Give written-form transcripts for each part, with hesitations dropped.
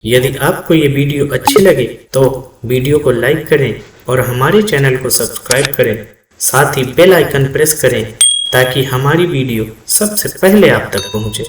यदि आपको ये वीडियो अच्छी लगे तो वीडियो को लाइक करें और हमारे चैनल को सब्सक्राइब करें, साथ ही बेल आइकन प्रेस करें ताकि हमारी वीडियो सबसे पहले आप तक पहुंचे।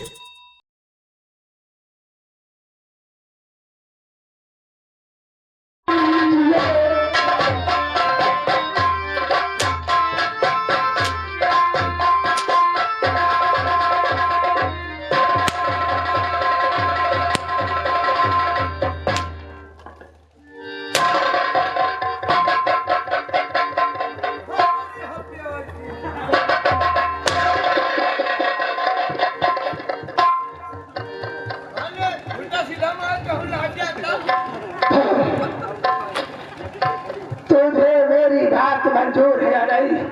तुझे मेरी बात मंजूर है या नहीं?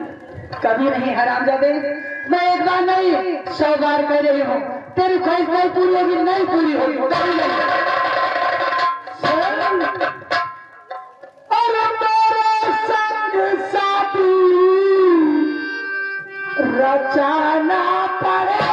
कभी नहीं हरामजादे, मैं एक बार नहीं 100 बार कह रही हूँ, तेरी ख्वाहिश नहीं पूरी होगी, नहीं पूरी होगी, कभी नहीं। और मेरे संग साथी रचाना पड़ेगा।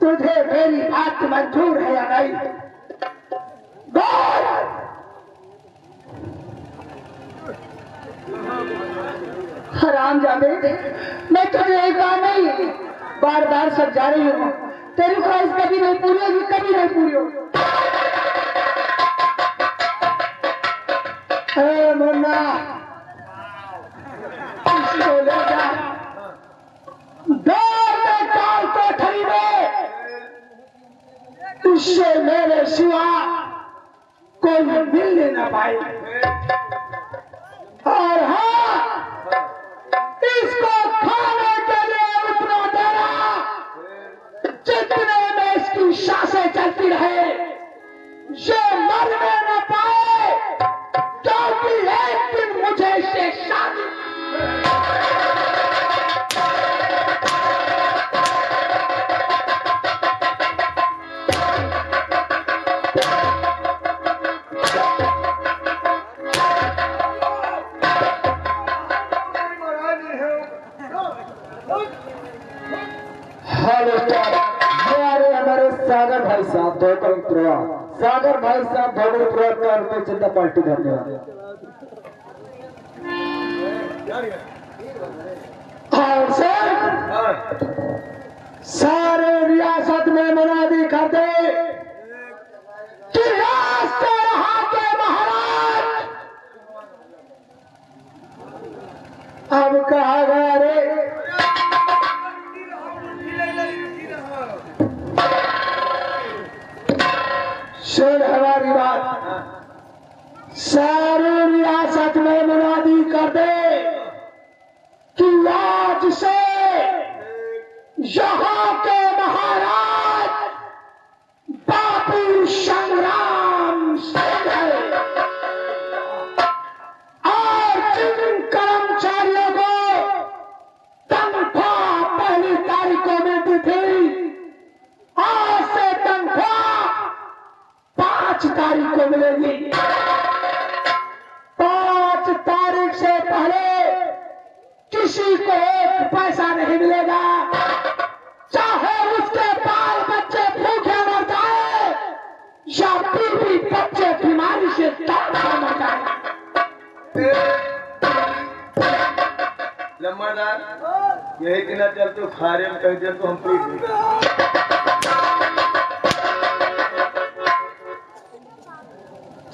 तुझे मेरी बात मंजूर है या नहीं? बोल। हरामजादे, मैं तुझे एक बार नहीं बार बार समझा रही हूँ, तेरी ख्वाहिश कभी नहीं पूरी होगी, कभी नहीं पूरी होगी। मुन्ना, इसको ले जा, दौड़ में डाल कोठरी में, इससे मेरे सिवा कोई मिलने न पाए। और हाँ, इसको खाने के लिए उतना देना जितने में इसकी सांसें चलती रहे, ये मरने न पाए, क्योंकि एक दिन मुझे इससे शादी। हमारे सागर भाई साहब धोकड़पुरा, सागर भाई साहब धोकड़पुरा का रुपये चिंता पार्टी धन्यवाद। और सर, सारे रियासत में मुनादी कर दे कि आज से यहाँ के महाराज अब कहा गया रे, सुन हमारी बात, सारी रियासत में मुनादी कर दे कि आज से यहाँ के महाराज बापू संग्राम सिंह है। और जिन कर्मचारियों को तनख्वाह पहली तारीख को मिलेगी। 5 तारीख से पहले किसी को एक पैसा नहीं मिलेगा, चाहे उसके बाल बच्चे भूखे मर जाए या बीवी बच्चे बीमारी से मर जाए। लम्बादार यही दिन चल तो खारे में कहीं चल तो हम पी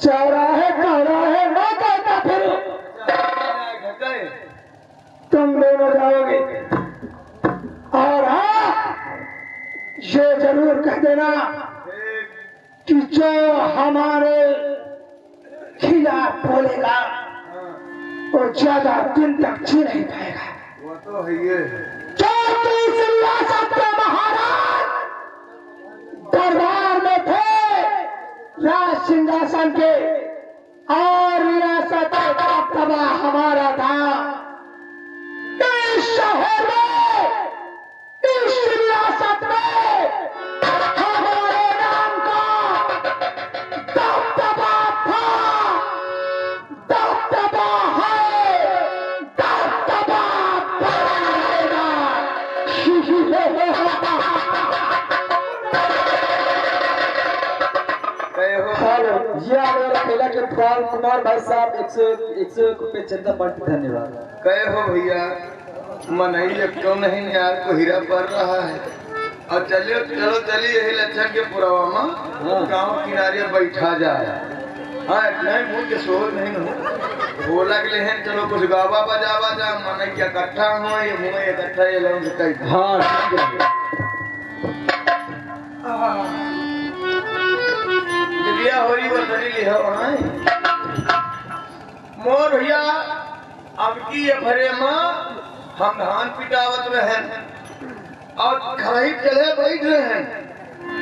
चौराहे चौराहे न कहता फिर तुम दोनों जाओगे। और हाँ, ये जरूर कह देना कि जो हमारे खिलाफ बोलेगा वो ज्यादा दिन तक जी नहीं पाएगा। वो तो है ये क्योंकि इस रियासत के महाराज दरबार में थे राज सिंहासन के, और रियासत का दबदबा हमारा था। इस शहर में, इस रियासत में हमारे नाम का दबदबा था, दबदबा है, दबदबा बढ़ेगा। ये मेरा पहला के फॉर्म कुमार भाई साहब 101 रुपये जनता पार्टी धन्यवाद। कहे हो भैया मन ही क्यों नहीं यार को हीरा पड़ रहा है। और चलिए चलो चलिए यही लक्षण के पुरावा में गाँव किनारे बैठा जाए। हाँ नहीं मुँह के शोर नहीं हो बोला के लिए चलो कुछ गावा बजावा जा मन क्या इकट्ठा हो ये मुँह इकट्ठा ये लोग कहीं। हाँ दिया हो रही वो सरी लिया वहाँ मोर भैया अब की ये भरे माँ हम धान पिटावत में हैं और खरही चले बैठ रहे हैं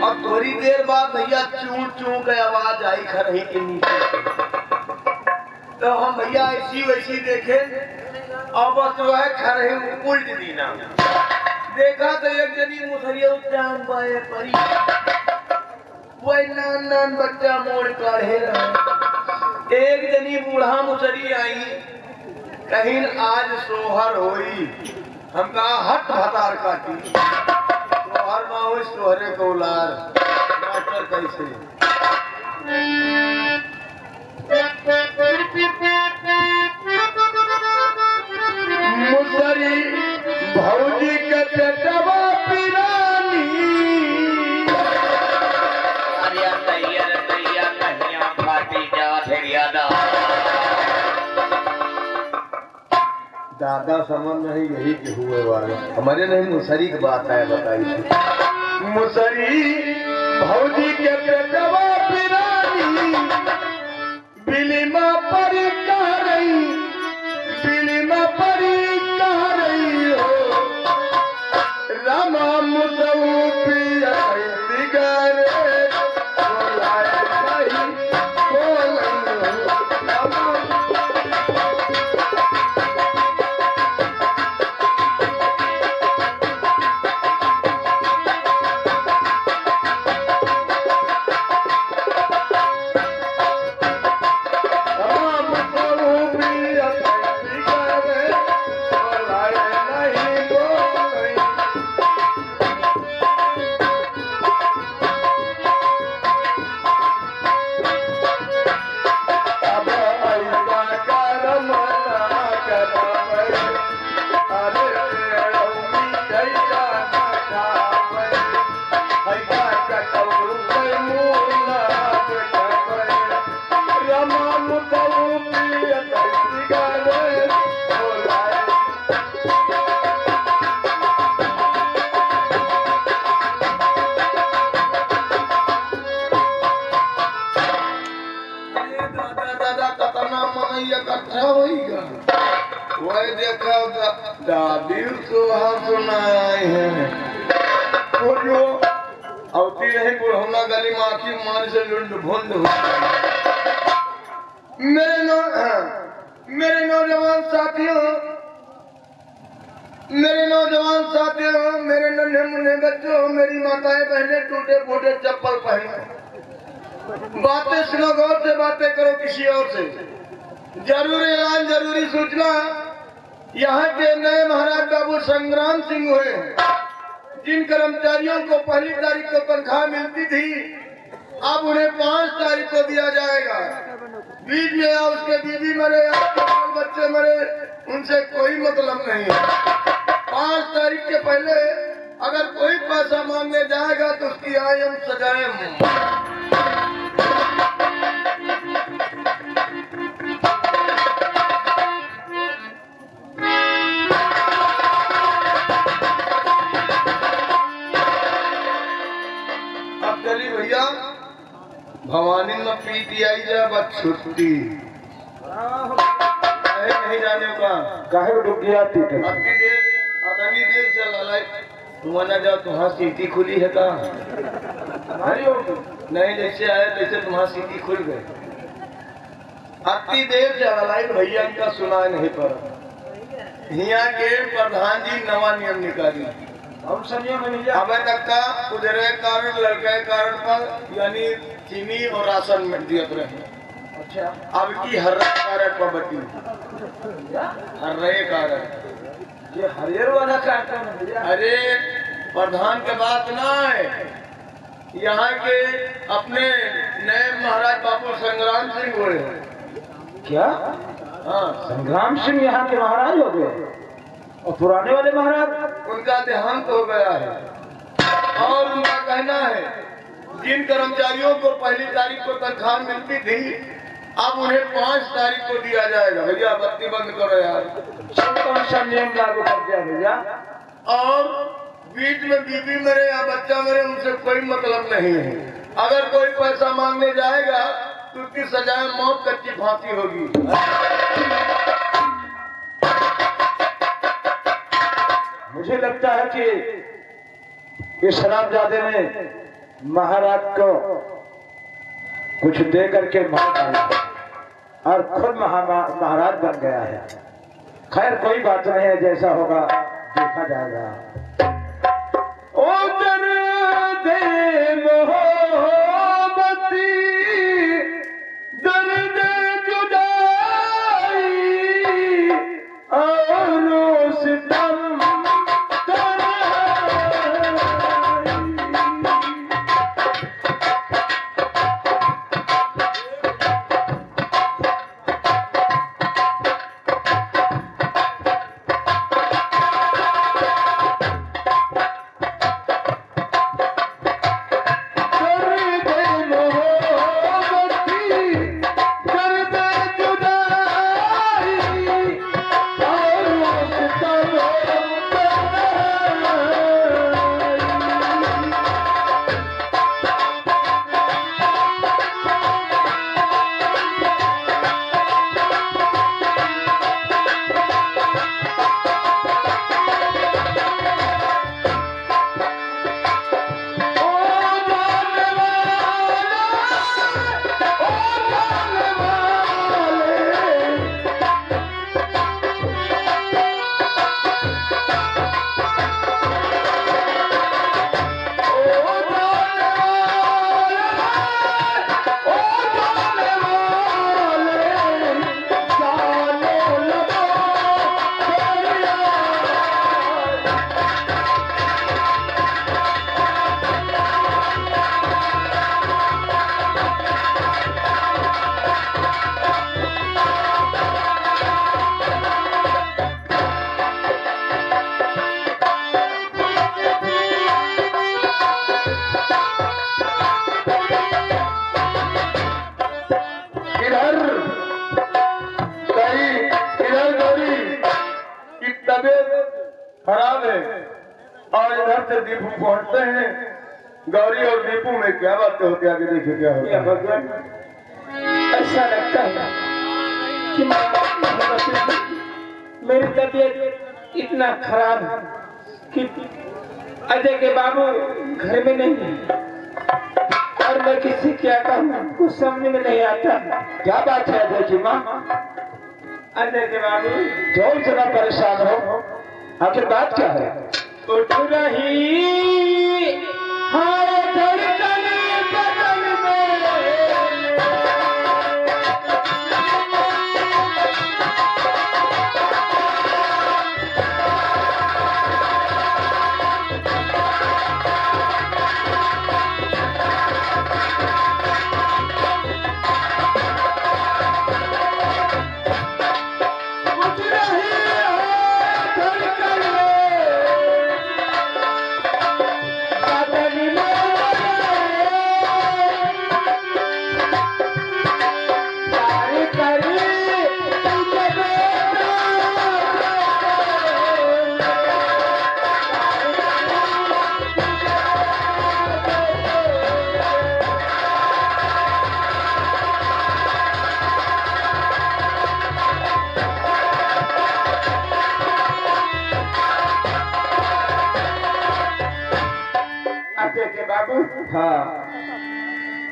और थोड़ी देर बाद भैया चू चू के आवाज आई खरही के नीचे। तो हम भैया ऐसी वैसी देखे और बस वह खरही उल्ट दीना देखा तो एक जनी मुसरिया उच्चान पाए परी वही नान नान बच्चा मोड़ काढ़े रहा। एक जनी बूढ़ा मुसरी आई कहीं आज सोहर होई हम कहा हट भतार काटी सोहर ना हो सोहरे को उलार मास्टर कैसे मुसरी भौजी के पेटवा पिरानी दादा समझ नहीं यही के हुए वाले हमारे नहीं मुसरी की बात है बताई मुसरी भौजी के पेटवा पिरानी बिलिमा परी कह रही बिलिमा परी कह रही हो रामा मुसऊ पिया बिगाड़े बोलाए नहीं इकट्ठा होगा वही देखा दादी सुहा सुनाए हैं वो जो औती रही बुढ़ौना गली माखी मार से लुंड भुंड मेरे नौजवान साथियों मेरे नन्हे मुन्ने बच्चों मेरी माताएं बहने टूटे फूटे चप्पल पहने बातें सुनो, गौर से बातें करो किसी और से। जरूरी ऐलान, जरूरी सूचना। यहाँ के नए महाराज बाबू संग्राम सिंह हुए हैं, जिन कर्मचारियों को पहली तारीख को तनख्वाह मिलती थी, अब उन्हें 5 तारीख को दिया जाएगा। बीच में या उसके बीवी मरे या उसके बाल बच्चे मरे, उनसे कोई मतलब नहीं है। 5 तारीख के पहले अगर कोई पैसा मांगने जाएगा तो उसकी आयम सजाएं। अब चली भैया, भवानी में पीटी आई जा बस छुट्टी नहीं जाने का काहे को डूब गया थी अभी देर से ललाई तुम्हारा जाओ, तुम्हारा सीटी खुली है का नहीं, जैसे आए तैसे तुम्हारा सीटी खुल गए। अति देर से ललाई भैया इनका सुना नहीं पड़ा। यहाँ के प्रधान जी नवा नियम निकाली, हम संयम में अब तक का उधर कारण लड़के कारण पर यानी चीनी और राशन में दियत रहे। अच्छा, अब की हर कारण पर बची हर कारण ये हरियर वाला कार्यक्रम है भैया। अरे प्रधान के बात ना है, यहाँ के अपने नए महाराज बाबू संग्राम सिंह हुए हैं। क्या हाँ, संग्राम सिंह यहाँ के महाराज हो गए और पुराने वाले महाराज? उनका देहांत हो गया है और उनका कहना है जिन कर्मचारियों को पहली तारीख को तनख्वाह मिलती थी, अब उन्हें 5 तारीख को दिया जाएगा। भैया बत्ती बंद करो यार। कौन सा नियम लागू कर दिया भैया? और बीच में बीवी मरे या बच्चा मरे, उनसे कोई मतलब नहीं है। अगर कोई पैसा मांगने जाएगा तो उसकी सजाए मौत, कच्ची फांसी होगी। मुझे लगता है कि ये शराबजादे ने महाराज को कुछ दे करके मार डाला और खुद महाराज बन गया है। खैर कोई बात नहीं है, जैसा होगा देखा जाएगा। ओ दर्द मोहब्बती, दर्द जुदाई और सितम खराब है और इधर से दीपू पहुंचते हैं। गौरी और दीपू में क्या बातें होती है, आगे देखिए क्या होता है। ऐसा लगता है कि मेरी तबीयत इतना खराब है कि अजय के बाबू घर में नहीं है और मैं किसी क्या कहूँ कुछ समझ में नहीं आता। क्या बात है अजय की माँ? अजय के बाबू जो इतना परेशान हो, आखिर बात क्या है? उठ रही हाय धड़कन बदन में अजय के बाबू, हाँ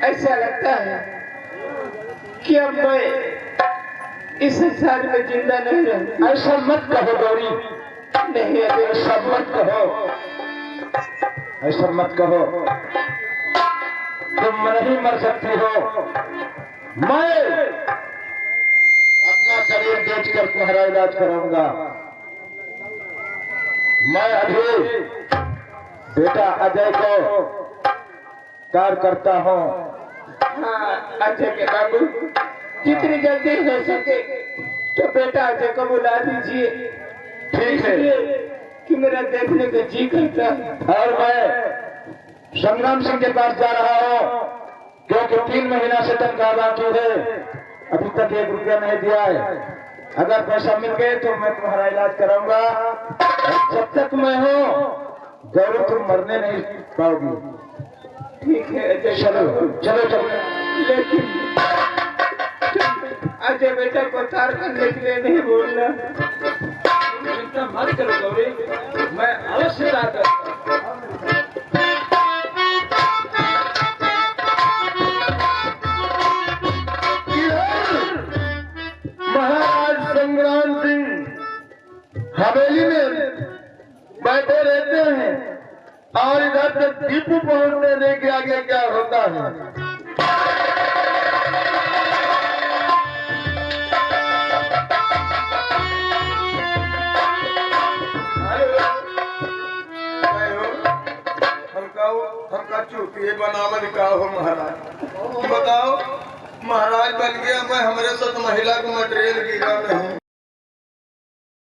ऐसा लगता है कि अब मैं इस संसार में जिंदा नहीं रहूं। ऐसा मत कहो गौरी, नहीं अजय, ऐसा मत कहो, ऐसा मत कहो। तुम नहीं मर सकती हो। मैं अपना शरीर बेचकर तुम्हारा इलाज कराऊंगा। मैं अभी बेटा अजय को कार्य करता हूँ। हाँ अजय के बाबू, जितनी जल्दी हो सके तो बेटा अजय को बुला दीजिए। ठीक है कि मेरा देखने को जी करता है। और मैं संग्राम सिंह के पास जा रहा हूँ, क्योंकि 3 महीना से तनख्वाह बाकी है, अभी तक 1 रुपया नहीं दिया है। अगर पैसा मिल गए तो मैं तुम्हारा इलाज कराऊंगा। जब तक मैं हूँ गौरव, तुम मरने नहीं पाओगी। ठीक है अजय, चलो चलो चलो। लेकिन अजय बेटा को तार करने के लिए नहीं बोलना। चिंता मत करो गौरी, मैं अवश्य आता। महाराज संग्राम सिंह हवेली में बैठे रहते हैं और इधर से दीपू पहुंचने देखे आगे क्या होता है। हमका चूतिए बनावल का हो महाराज, बताओ महाराज बन गया मैं, हमारे साथ महिला का मटेरियल गिरा नहीं।